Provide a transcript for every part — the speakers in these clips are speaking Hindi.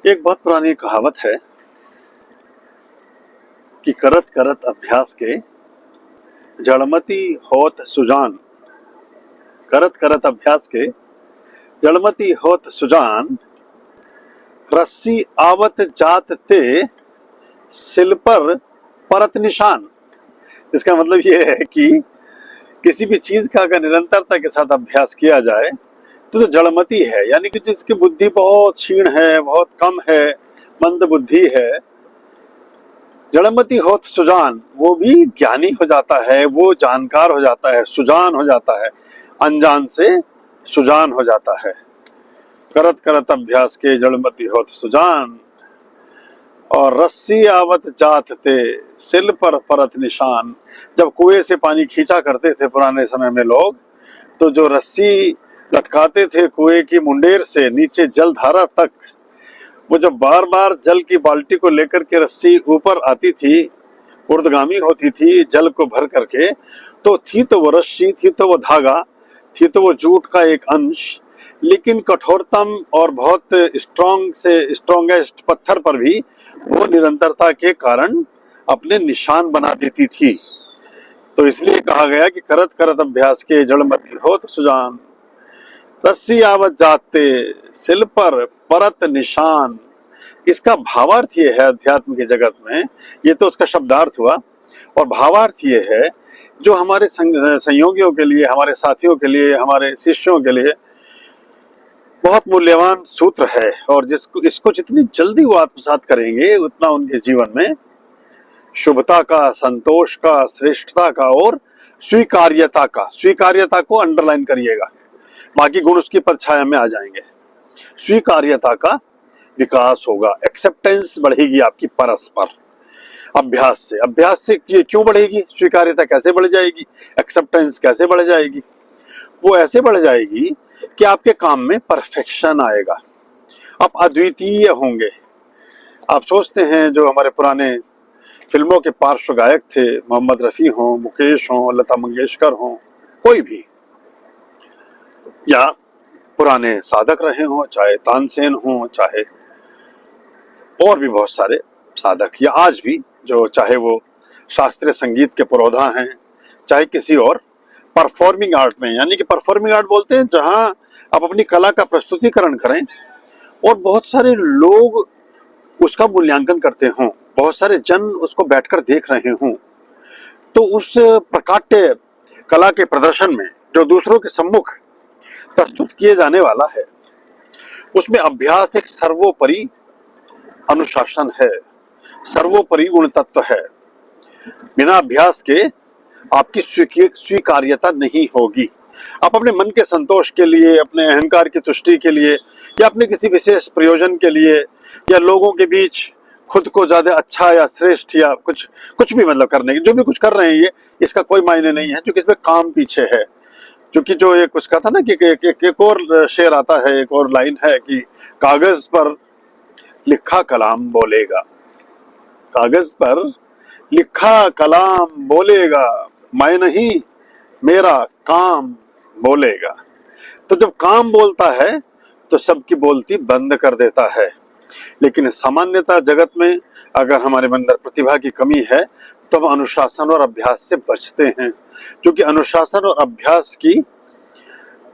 एक बहुत पुरानी कहावत है कि करत करत अभ्यास के जड़मति होत सुजान। करत करत अभ्यास के जड़मति होत सुजान, रस्सी आवत जात ते सिल पर परत निशान। इसका मतलब ये है कि किसी भी चीज का अगर निरंतरता के साथ अभ्यास किया जाए तो जो जड़मति है, यानी कि जिसकी बुद्धि बहुत क्षीण है, बहुत कम है, मंद बुद्धि है, जड़मति होत सुजान, वो भी ज्ञानी हो जाता है, वो जानकार हो जाता है, सुजान हो जाता है, अनजान से सुजान हो जाता है। करत करत अभ्यास के जड़मति होत सुजान, और रस्सी आवत जात थे सिल पर परत निशान। जब कुएं से पानी खींचा करते थे पुराने समय में लोग, तो जो रस्सी लटकाते थे कुएं की मुंडेर से नीचे जलधारा तक, वो जब बार बार जल की बाल्टी को लेकर के रस्सी ऊपर आती थी, ऊर्ध्वगामी होती थी जल को भर करके, तो थी तो वो रस्सी, थी तो वो धागा, थी तो वो जूट का एक अंश, लेकिन कठोरतम और बहुत स्ट्रॉन्ग से स्ट्रॉन्गेस्ट पत्थर पर भी वो निरंतरता के कारण अपने निशान बना देती थी। तो इसलिए कहा गया कि करत करत अभ्यास के जड़मति होत सुजान, रस्सी आवत जाते सिल पर परत निशान। इसका भावार्थ ये है अध्यात्म के जगत में, ये तो उसका शब्दार्थ हुआ, और भावार्थ ये है जो हमारे संयोगियों के लिए, हमारे साथियों के लिए, हमारे शिष्यों के लिए बहुत मूल्यवान सूत्र है। और इसको जितनी जल्दी वो आत्मसात करेंगे उतना उनके जीवन में शुभता का, संतोष का, श्रेष्ठता का और स्वीकार्यता का, स्वीकार्यता को अंडरलाइन करिएगा, बाकी गुण उसकी परछाया में आ जाएंगे, स्वीकार्यता का विकास होगा, एक्सेप्टेंस बढ़ेगी आपकी परस्पर अभ्यास से। अभ्यास से ये क्यों बढ़ेगी? स्वीकार्यता कैसे बढ़ जाएगी? एक्सेप्टेंस कैसे बढ़ जाएगी? वो ऐसे बढ़ जाएगी कि आपके काम में परफेक्शन आएगा, आप अद्वितीय होंगे। आप सोचते हैं जो हमारे पुराने फिल्मों के पार्श्व गायक थे, मोहम्मद रफी हों, मुकेश हों, लता मंगेशकर हों, कोई भी, या पुराने साधक रहे हों, चाहे तानसेन हों, चाहे और भी बहुत सारे साधक, या आज भी जो, चाहे वो शास्त्रीय संगीत के पुरोधा हैं, चाहे किसी और परफॉर्मिंग आर्ट में, यानी कि परफॉर्मिंग आर्ट बोलते हैं जहां आप अपनी कला का प्रस्तुतिकरण करें और बहुत सारे लोग उसका मूल्यांकन करते हों, बहुत सारे जन उसको बैठकर देख रहे हों, तो उस प्रकाट्य कला के प्रदर्शन में जो दूसरों के सम्मुख प्रस्तुत किए जाने वाला है, उसमें अभ्यास एक सर्वोपरि अनुशासन है, सर्वोपरि गुण तत्व है। बिना अभ्यास के आपकी स्वीकार्यता नहीं होगी। आप अपने मन के संतोष के लिए, अपने अहंकार की तुष्टि के लिए, या अपने किसी विशेष प्रयोजन के लिए, या लोगों के बीच खुद को ज्यादा अच्छा या श्रेष्ठ या कुछ भी मतलब करने की, जो भी कुछ कर रहे हैं, ये इसका कोई मायने नहीं है, क्योंकि इसमें काम पीछे है। क्योंकि जो एक उसका था ना कि एक और शेर आता है, एक और लाइन है कि कागज पर लिखा कलाम बोलेगा, कागज पर लिखा कलाम बोलेगा, मैं नहीं मेरा काम बोलेगा। तो जब काम बोलता है तो सबकी बोलती बंद कर देता है। लेकिन सामान्यतः जगत में अगर हमारे अंदर प्रतिभा की कमी है तो हम अनुशासन और अभ्यास से बचते हैं, क्योंकि अनुशासन और अभ्यास की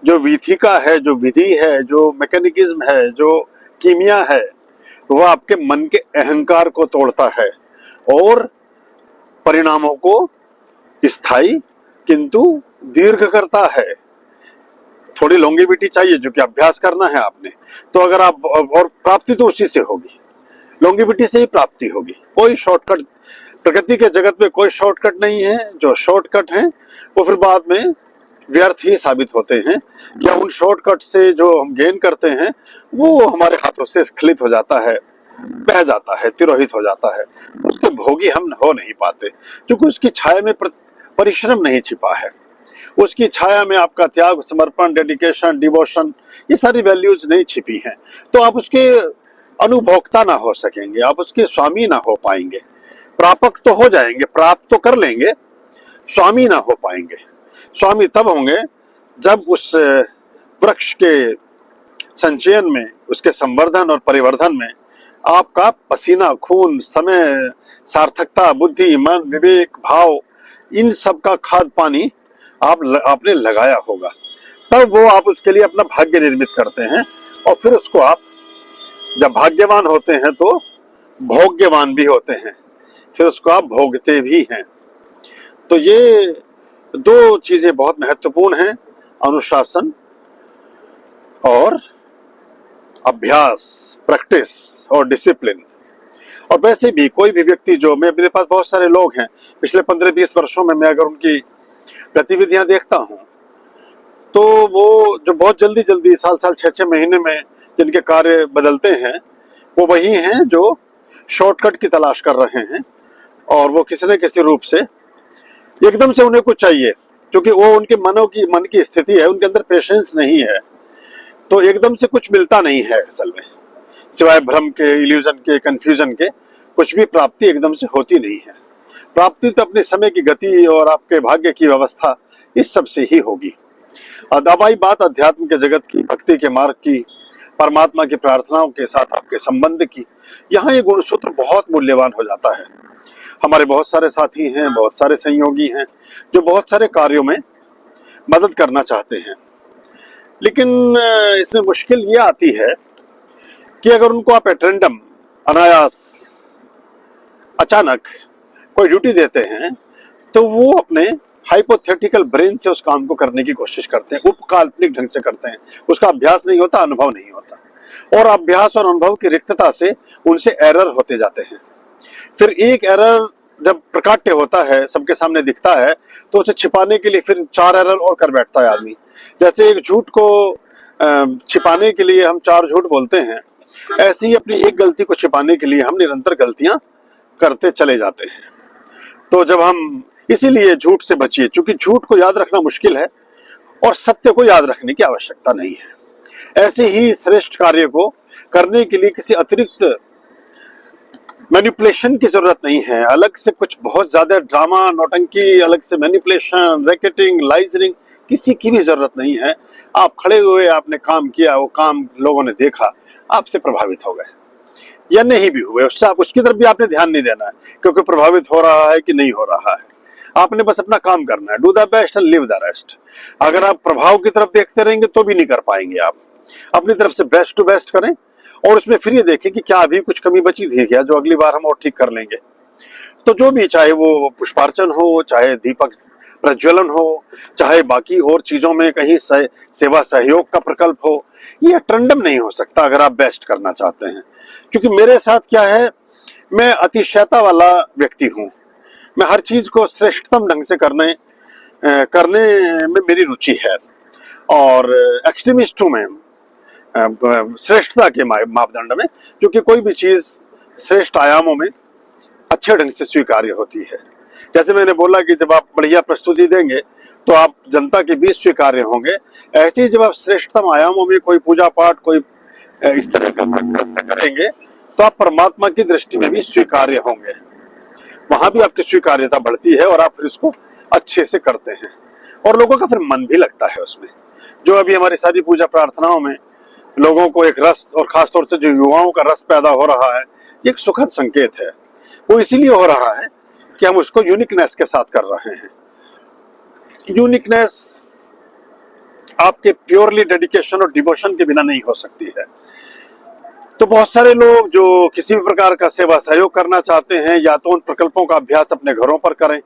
जो विधिका है, जो विधि है, जो मैकेनिज्म है, जो कीमिया है, वो आपके मन के अहंकार को तोड़ता है और परिणामों को स्थायी किंतु दीर्घ करता है। थोड़ी लॉन्गेविटी चाहिए, जो कि अभ्यास करना है आपने, तो अगर आप, और प्राप्ति तो उसी से होगी, लॉन्गेविटी से ही प्राप्ति होगी। कोई शॉर्टकट प्रकृति के जगत में कोई शॉर्टकट नहीं है। जो शॉर्टकट हैं वो फिर बाद में व्यर्थ ही साबित होते हैं, या उन शॉर्टकट से जो हम गेन करते हैं वो हमारे हाथों से स्खलित हो जाता है, बह जाता है, तिरोहित हो जाता है, उसके भोगी हम हो नहीं पाते, क्योंकि उसकी छाया में परिश्रम नहीं छिपा है, उसकी छाया में आपका त्याग, समर्पण, डेडिकेशन, डिवोशन, ये सारी वैल्यूज नहीं छिपी हैं। तो आप उसके अनुभोक्ता ना हो सकेंगे, आप उसके स्वामी ना हो पाएंगे। प्रापक तो हो जाएंगे, प्राप्त तो कर लेंगे, स्वामी ना हो पाएंगे। स्वामी तब होंगे जब उस वृक्ष के संचयन में, उसके संवर्धन और परिवर्धन में आपका पसीना, खून, समय, सार्थकता, बुद्धि, मन, विवेक, भाव, इन सब का खाद पानी आपने लगाया होगा, तब वो आप उसके लिए अपना भाग्य निर्मित करते हैं। और फिर उसको आप जब भाग्यवान होते हैं तो भोग्यवान भी होते हैं, फिर उसको आप भोगते भी हैं। तो ये दो चीजें बहुत महत्वपूर्ण हैं, अनुशासन और अभ्यास, प्रैक्टिस और डिसिप्लिन। और वैसे भी कोई भी व्यक्ति, जो मैं, मेरे पास बहुत सारे लोग हैं पिछले 15-20 वर्षों में, मैं अगर उनकी गतिविधियां देखता हूं तो वो जो बहुत जल्दी जल्दी साल 6-6 महीने में जिनके कार्य बदलते हैं, वो वही हैं जो शॉर्टकट की तलाश कर रहे हैं। और वो किसी न किसी रूप से एकदम से उन्हें कुछ चाहिए, क्योंकि वो उनके मन की स्थिति है, उनके अंदर पेशेंस नहीं है, तो एकदम से कुछ मिलता नहीं है असल में, सिवाय भ्रम के, इल्यूजन के, कंफ्यूजन के। कुछ भी प्राप्ति एकदम से होती नहीं है। प्राप्ति तो अपने समय की गति और आपके भाग्य की व्यवस्था, इस सब से ही होगी। अब आई बात अध्यात्म के जगत की, भक्ति के मार्ग की, परमात्मा की प्रार्थनाओं के साथ आपके संबंध की, यहाँ ये गुणसूत्र बहुत मूल्यवान हो जाता है। हमारे बहुत सारे साथी हैं, बहुत सारे सहयोगी हैं, जो बहुत सारे कार्यों में मदद करना चाहते हैं, लेकिन इसमें मुश्किल ये आती है कि अगर उनको आप एट रैंडम, अनायास, अचानक कोई ड्यूटी देते हैं, तो वो अपने हाइपोथेटिकल ब्रेन से उस काम को करने की कोशिश करते हैं, उपकाल्पनिक ढंग से करते हैं। उसका अभ्यास नहीं होता, अनुभव नहीं होता, और अभ्यास और अनुभव की रिक्तता से उनसे एरर होते जाते हैं। फिर एक एरर जब प्रकाट्य होता है, सबके सामने दिखता है, तो उसे छिपाने के लिए फिर 4 एरर और कर बैठता है आदमी। जैसे एक झूठ को छिपाने के लिए हम 4 झूठ बोलते हैं, ऐसे ही अपनी एक गलती को छिपाने के लिए हम निरंतर गलतियां करते चले जाते हैं। तो जब हम, इसीलिए झूठ से बचिए, क्योंकि झूठ को याद रखना मुश्किल है और सत्य को याद रखने की आवश्यकता नहीं है। ऐसे ही श्रेष्ठ कार्य को करने के लिए किसी अतिरिक्त मैनिपुलेशन की जरूरत नहीं है, अलग से कुछ बहुत ज्यादा ड्रामा, नौटंकी, अलग से मैनिपुलेशन, रैकेटिंग, लाइजरिंग, किसी की भी जरूरत नहीं है। आप खड़े हुए, आपने काम किया, वो काम लोगों ने देखा, आपसे प्रभावित हो गए या नहीं भी हुए, उससे आप, उसकी तरफ भी आपने ध्यान नहीं देना है, क्योंकि प्रभावित हो रहा है कि नहीं हो रहा है। आपने बस अपना काम करना है, do the best and live the rest. अगर आप प्रभाव की तरफ देखते रहेंगे तो भी नहीं कर पाएंगे। आप अपनी तरफ से बेस्ट टू बेस्ट करें, और उसमें फिर ये देखें कि क्या अभी कुछ कमी बची थी क्या, जो अगली बार हम और ठीक कर लेंगे। तो जो भी, चाहे वो पुष्पार्चन हो, चाहे दीपक प्रज्वलन हो, चाहे बाकी और चीजों में कहीं सेवा सहयोग का प्रकल्प हो, ये ट्रेंडम नहीं हो सकता अगर आप बेस्ट करना चाहते हैं। क्योंकि मेरे साथ क्या है, मैं अतिशयता वाला व्यक्ति हूँ। मैं हर चीज को श्रेष्ठतम ढंग से करने में मेरी रुचि है, और एक्सट्रीमिस्ट हूँ मैं श्रेष्ठता के मापदंड में, क्योंकि कोई भी चीज श्रेष्ठ आयामों में अच्छे ढंग से स्वीकार्य होती है। जैसे मैंने बोला कि जब आप बढ़िया प्रस्तुति देंगे तो आप जनता के बीच स्वीकार्य होंगे, ऐसे ही जब आप श्रेष्ठतम आयामों में कोई पूजा पाठ, कोई इस तरह का करेंगे, तो आप परमात्मा की दृष्टि में भी स्वीकार्य होंगे। वहां भी आपकी स्वीकार्यता बढ़ती है और आप फिर उसको अच्छे से करते हैं, और लोगों का फिर मन भी लगता है उसमें। जो अभी हमारी सारी पूजा प्रार्थनाओं में लोगों को एक रस, और खासतौर से जो युवाओं का रस पैदा हो रहा है, ये एक सुखद संकेत है। वो इसीलिए हो रहा है कि हम उसको यूनिकनेस के साथ कर रहे हैं। यूनिकनेस आपके प्योरली डेडिकेशन और डिवोशन के बिना नहीं हो सकती है। तो बहुत सारे लोग जो किसी भी प्रकार का सेवा सहयोग करना चाहते हैं, या तो उन प्रकल्पों का अभ्यास अपने घरों पर करें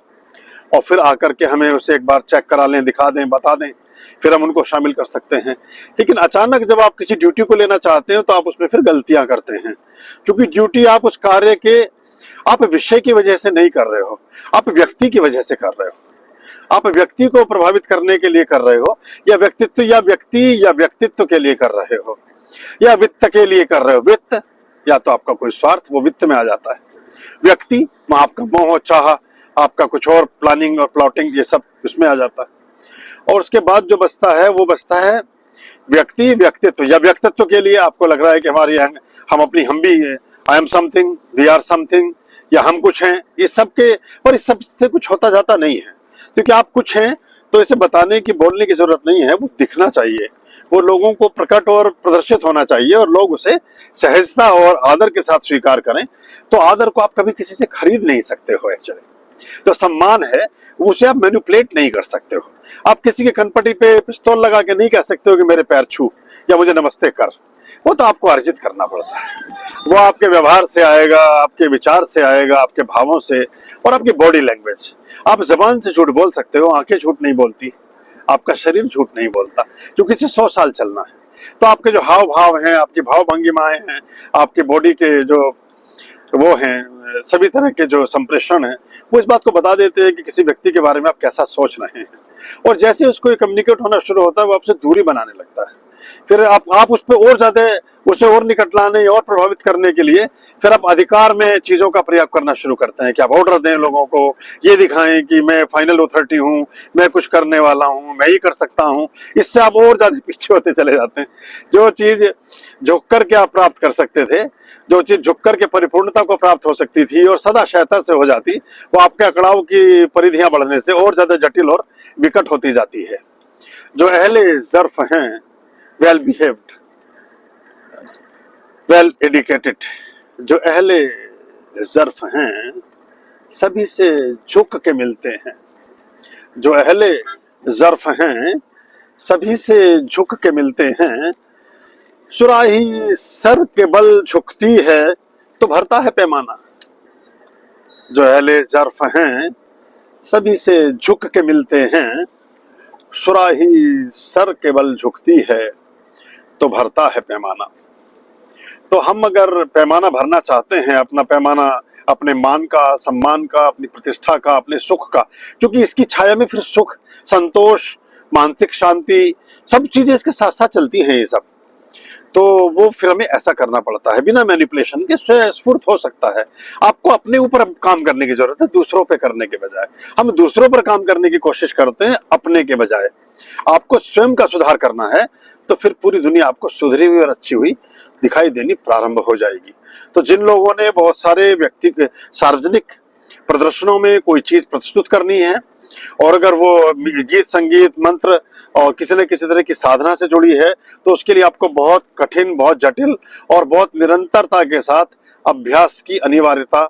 और फिर आकर के हमें उसे एक बार चेक करा लें, दिखा दें, बता दें, फिर हम उनको शामिल कर सकते हैं। लेकिन अचानक जब आप किसी ड्यूटी को लेना चाहते हैं तो आप उसमें फिर गलतियां करते हैं, क्योंकि ड्यूटी आप उस कार्य के, आप विषय की वजह से नहीं कर रहे हो, आप व्यक्ति की वजह से कर रहे हो। आप व्यक्ति को प्रभावित करने के लिए कर रहे हो, या व्यक्तित्व के लिए कर रहे हो, या वित्त के लिए कर रहे हो। वित्त, या तो आपका कोई स्वार्थ, वो वित्त में आ जाता है। व्यक्ति में आपका मोह, चाह, आपका कुछ और प्लानिंग और प्लॉटिंग, ये सब उसमें आ जाता है। और उसके बाद जो बचता है वो बचता है व्यक्तित्व, या व्यक्तित्व के लिए आपको लग रहा है कि हम भी, I am something, we are something, या हम कुछ हैं। इस सब से कुछ होता जाता नहीं है, क्योंकि आप कुछ हैं तो इसे बताने की, बोलने की जरूरत नहीं है, वो दिखना चाहिए। वो लोगों को प्रकट और प्रदर्शित होना चाहिए और लोग उसे सहजता और आदर के साथ स्वीकार करें। तो आदर को आप कभी किसी से खरीद नहीं सकते हो। एक्चुअली जो सम्मान है उसे आप मैनिपुलेट नहीं कर सकते हो। आप किसी के कनपटी पे पिस्तौल लगा के नहीं कह सकते हो कि मेरे पैर छू या मुझे नमस्ते कर। वो तो आपको अर्जित करना पड़ता है। वो आपके व्यवहार से आएगा, आपके विचार से आएगा, आपके भावों से और आपकी बॉडी लैंग्वेज। आप जबान से झूठ बोल सकते हो, आंखें झूठ नहीं बोलती, आपका शरीर झूठ नहीं बोलता, क्योंकि इसे 100 साल चलना है। तो आपके जो हाव भाव हैं, आपकी भाव भंगिमाएं हैं, आपके बॉडी के जो वो हैं, सभी तरह के जो संप्रेषण हैं, वो इस बात को बता देते हैं कि किसी व्यक्ति के बारे में आप कैसा सोच रहे हैं। और जैसे उसको कम्युनिकेट होना शुरू होता है, वो आपसे दूरी बनाने लगता है। फिर आप उस पर और ज्यादा उसे और निकट लाने और प्रभावित करने के लिए फिर आप अधिकार में चीजों का प्रयोग करना शुरू करते हैं कि आप ऑर्डर दें लोगों को, ये दिखाएं कि मैं फाइनल अथॉरिटी हूं, मैं कुछ करने वाला हूं, मैं ही कर सकता हूं। इससे आप और ज्यादा पीछे होते चले जाते हैं। जो चीज झुक करके आप प्राप्त कर सकते थे, जो चीज झुक करके परिपूर्णता को प्राप्त हो सकती थी और सदा सहायता से हो जाती, वो आपके अकड़ाव की परिधियां बढ़ने से और ज्यादा जटिल और विकट होती जाती है। जो अहले ज़र्फ हैं, वेल बिहेव्ड, वेल एडुकेटेड, जो अहले ज़र्फ हैं, सभी से झुक के मिलते हैं। जो अहले ज़र्फ हैं, सभी से झुक के मिलते हैं। सुराही सर के बल झुकती है तो भरता है पैमाना। जो अहले ज़र्फ हैं, सभी से झुक के मिलते हैं। सुराही सर के बल झुकती है तो भरता है पैमाना। तो हम अगर पैमाना भरना चाहते हैं, अपना पैमाना अपने मान का, सम्मान का, अपनी प्रतिष्ठा का, अपने सुख का, क्योंकि इसकी छाया में फिर सुख, संतोष, मानसिक शांति, सब चीजें इसके साथ साथ चलती हैं। ये सब तो वो फिर हमें ऐसा करना पड़ता है बिना मैनिपुलेशन के। स्वस्फूर्त हो सकता है। आपको अपने ऊपर काम करने की जरूरत है, दूसरों पे करने के बजाय। हम दूसरों पर काम करने की कोशिश करते हैं अपने के बजाय। आपको स्वयं का सुधार करना है तो फिर पूरी दुनिया आपको सुधरी हुई और अच्छी हुई दिखाई देनी प्रारंभ हो जाएगी। तो जिन लोगों ने बहुत सारे व्यक्ति सार्वजनिक प्रदर्शनों में कोई चीज प्रस्तुत करनी है, और अगर वो गीत, संगीत, मंत्र और किसी न किसी तरह की साधना से जुड़ी है, तो उसके लिए आपको बहुत कठिन, बहुत जटिल और बहुत निरंतरता के साथ अभ्यास की अनिवार्यता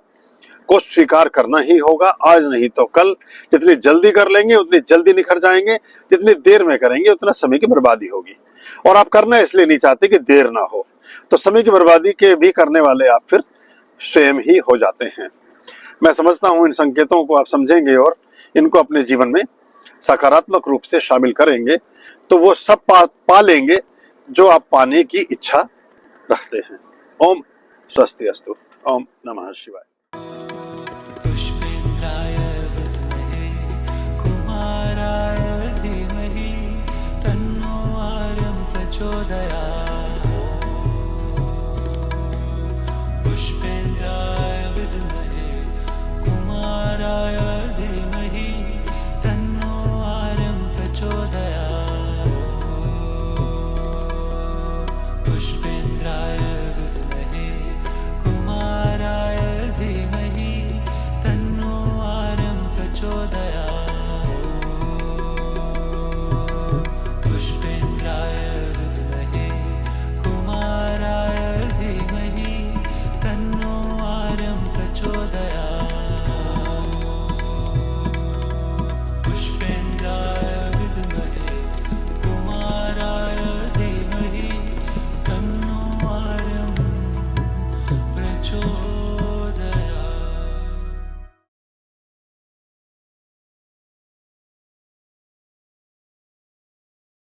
को स्वीकार करना ही होगा। आज नहीं तो कल। जितनी जल्दी कर लेंगे उतनी जल्दी निखर जाएंगे, जितनी देर में करेंगे उतना समय की बर्बादी होगी। और आप करना इसलिए नहीं चाहते कि देर ना हो, तो समय की बर्बादी के भी करने वाले आप फिर स्वयं ही हो जाते हैं। मैं समझता हूं इन संकेतों को आप समझेंगे और इनको अपने जीवन में सकारात्मक रूप से शामिल करेंगे तो वो सब पा लेंगे जो आप पाने की इच्छा रखते हैं। ओम स्वस्ति अस्तु। ओम नमः शिवाय। पुष्पेन्द्राय विद्महे कुमाराय धीमहि तन्नो आर्यं प्रचोदयात्। पुष्पेन्द्राय विद्महे कुमाराय धीमहि तन्नो आर्यं प्रचोदयात्। पुष्पेन्द्राय